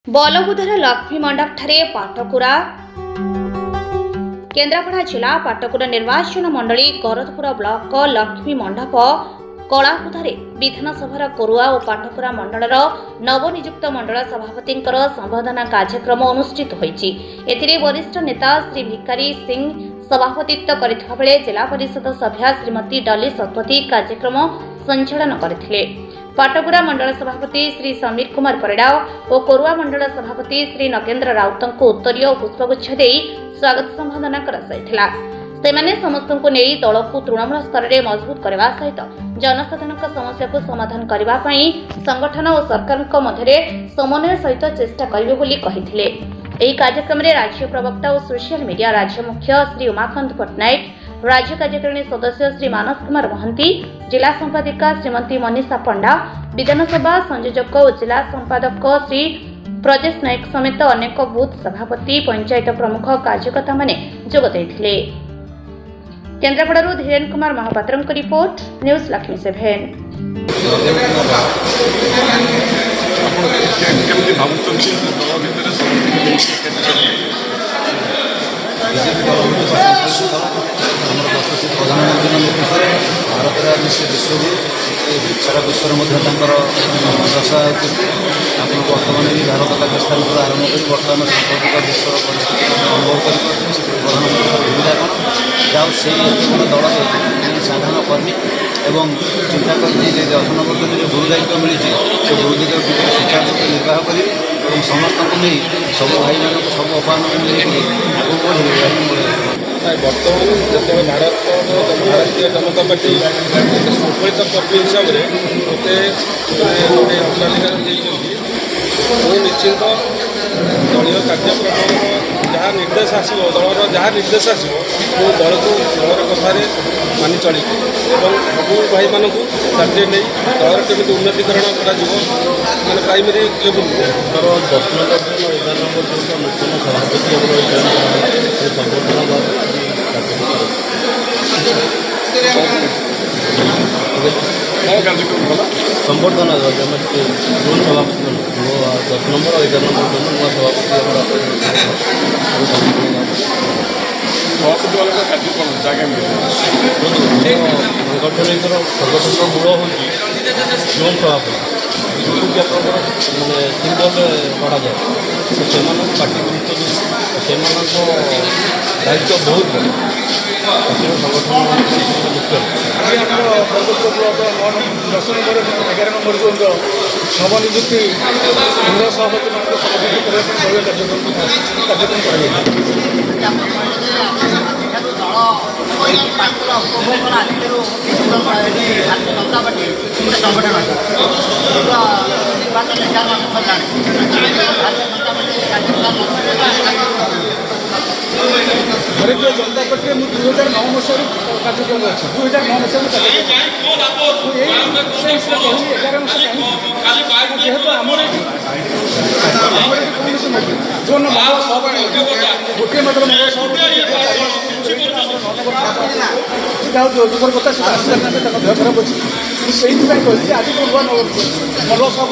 बलबुधर लक्ष्मी मंडप ठारे पाटकुरा केन्द्रापड़ा जिला पाटकुरा निर्वाचन मंडली गरदपुर ब्लॉक लक्ष्मी मंडप कलाबुधरे विधानसभा कोरुआ और पाटकुरा मंडलर नवनियुक्त मंडल सभापति संबोधना कार्यक्रम अनुष्ठित होईछि। एथिरे वरिष्ठ नेता श्री भिकारी सिंह सभापतित्व करथिबा बेले जिला परिषद सभ्या श्रीमती डली सतपथी कार्यक्रम संचालन करथिले। पाटकुरा मंडल सभापति श्री समीर कुमार परिड़ा और कोरुआ मंडल सभापति श्री नगेन्द्र राउत को उत्तरीय और पुष्पगुच्छ दे स्वागत संबोधना कराइथिला। सेमाने समस्त को नहीं दल को तृणमूल स्तर में मजबूत करने सहित जनसाधारण समस्या को समाधान करने संगठन और सरकार मध्य समन्वय सहित चेष्टा करेंगे बोली कहिथिले। एही कार्यक्रम में राज्य प्रवक्ता और सोशल मीडिया राज्य मुख्य श्री उमाकांत पट्टनायक, राज्य कार्यकारिणी सदस्य श्री मानस कुमार महंती, जिला संपादिका श्रीमती मनीषा पंडा, विधानसभा संयोजक और जिला संपादक श्री प्रजेश नायक समेत अनेक बूथ सभापति पंचायत प्रमुख कार्यकर्ता माने जोग देथिले। केन्द्रापड़ारू धीरेन कुमार महापात्र रिपोर्ट न्यूज लक्ष्मी 7। प्रधानमंत्री नेतृत्व भारत विश्व सारा विश्व दशा आपको बर्तमान भी भारत पाकिस्तान आरंभ कर बर्तमान सांप्रतिक विश्व परिस्थिति अनुभव कर प्रधानमंत्री भूमिका कौन जाओ से दल साधारण कर्मी एवं चिंता कर असनवर्तन जो गुरु दायित्व मिली से गुरु दायित्व शिक्षा निर्वाह करेंगे और समस्त को नहीं सब भाई मान सब अपान आगे बढ़े। बर्तमान जो भारतीय जनता पार्टी शृंखलित कर्मी हिसाब से मत गोटे अग्राधिकार निश्चित दलीय कार्यक्रम जहाँ निर्देश आसो दलर जहाँ निर्देश आसो दल को दलर कथार मानि चली सबू भाई मान कार्य नहीं दलर केमी उन्नतीकरण कर प्राइमरी लेवल 10 नंबर 11 नंबर जो नूतन सभापति संबर्धना जून सभापति 10 नंबर और 11 नंबर दोनों नुआ सभापति संगठनिक संगठन मूल हूँ जून सभापति जो मैंने सिंबल पढ़ा जाए तो से पार्टी गुरुत्व से दायित्व बहुत संगठन मुख्य ब्लॉक 10 नंबर 11 नंबर जोन नवनियुक्ति केन्द्र सभापति सभापति भारतीय जनता पार्टी मुझे 2009 मसीह कार्यक्रम अच्छे 2009 मसीह जेहेतु जोन गोटे मात्र युवर कथा देह खराब अच्छी से आज नुआ मंडल